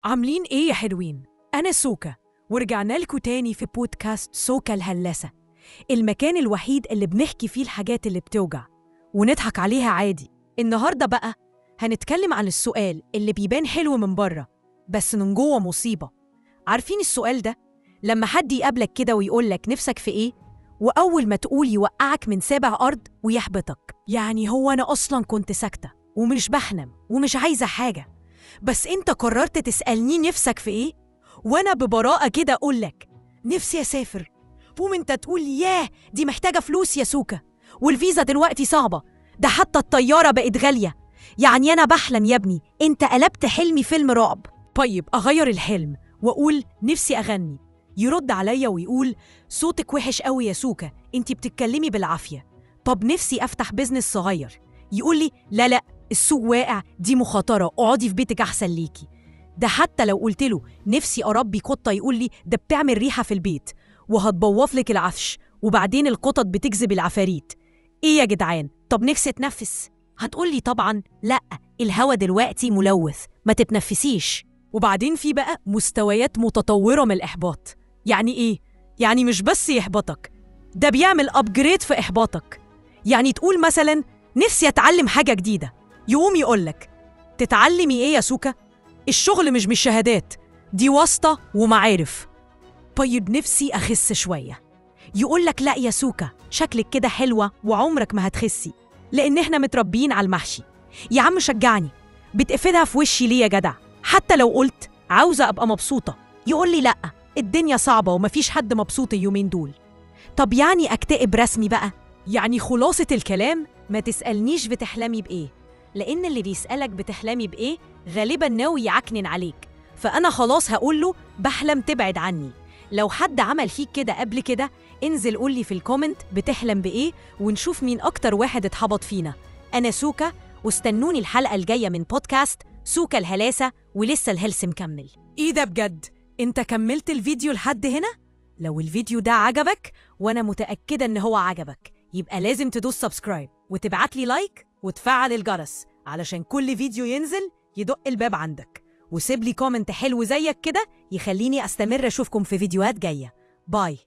عاملين ايه يا حلوين؟ أنا سوكا، ورجعنا لكم تاني في بودكاست سوكا الهلاسة، المكان الوحيد اللي بنحكي فيه الحاجات اللي بتوجع ونضحك عليها عادي. النهاردة بقى هنتكلم عن السؤال اللي بيبان حلو من بره بس من جوه مصيبة. عارفين السؤال ده؟ لما حد يقابلك كده ويقولك نفسك في ايه؟ وأول ما تقول يوقعك من سابع أرض ويحبطك. يعني هو أنا أصلاً كنت ساكتة ومش بحلم ومش عايزة حاجة، بس انت قررت تسألني نفسك في ايه؟ وانا ببراءة كده اقولك نفسي اسافر، قوم انت تقول لي ياه دي محتاجة فلوس يا سوكا، والفيزا دلوقتي صعبة، ده حتى الطيارة بقت غالية. يعني انا بحلم يا ابني، انت قلبت حلمي فيلم رعب. طيب اغير الحلم واقول نفسي اغني، يرد عليا ويقول صوتك وحش قوي يا سوكا، انت بتتكلمي بالعافية. طب نفسي افتح بيزنس صغير، يقول لي لا السوق واقع، دي مخاطرة، اقعدي في بيتك أحسن ليكي. ده حتى لو قلت له نفسي أربي قطة يقول لي ده بتعمل ريحة في البيت وهتبوظ لك العفش، وبعدين القطط بتجذب العفاريت. إيه يا جدعان؟ طب نفسي أتنفس، هتقول لي طبعا لا، الهوا دلوقتي ملوث ما تتنفسيش. وبعدين في بقى مستويات متطورة من الإحباط. يعني إيه؟ يعني مش بس يحبطك، ده بيعمل أبجريد في إحباطك. يعني تقول مثلا نفسي أتعلم حاجة جديدة، يقوم يقولك تتعلمي ايه يا سوكا؟ الشغل مش شهادات، دي واسطة ومعارف. طيب نفسي أخس شوية، يقولك لا يا سوكا شكلك كده حلوة وعمرك ما هتخسي، لأن احنا متربيين على المحشي. يا عم شجعني، بتقفلها في وشي ليه يا جدع؟ حتى لو قلت عاوزة أبقى مبسوطة يقول لي لا، الدنيا صعبة ومفيش حد مبسوط اليومين دول. طب يعني أكتئب رسمي بقى؟ يعني خلاصة الكلام ما تسألنيش بتحلمي بإيه، لأن اللي بيسألك بتحلمي بإيه غالباً ناوي يعكنن عليك، فأنا خلاص هقوله بحلم تبعد عني. لو حد عمل فيك كده قبل كده انزل قولي في الكومنت بتحلم بإيه، ونشوف مين أكتر واحد اتحبط فينا. أنا سوكا، واستنوني الحلقة الجاية من بودكاست سوكا الهلاسة، ولسه الهلس مكمل. إيه ده بجد؟ أنت كملت الفيديو لحد هنا؟ لو الفيديو ده عجبك، وأنا متأكدة إن هو عجبك، يبقى لازم تدوس سبسكرايب وتبعت لي لايك وتفعل الجرس علشان كل فيديو ينزل يدق الباب عندك، وسيب لي كومنت حلو زيك كده يخليني أستمر أشوفكم في فيديوهات جاية. باي.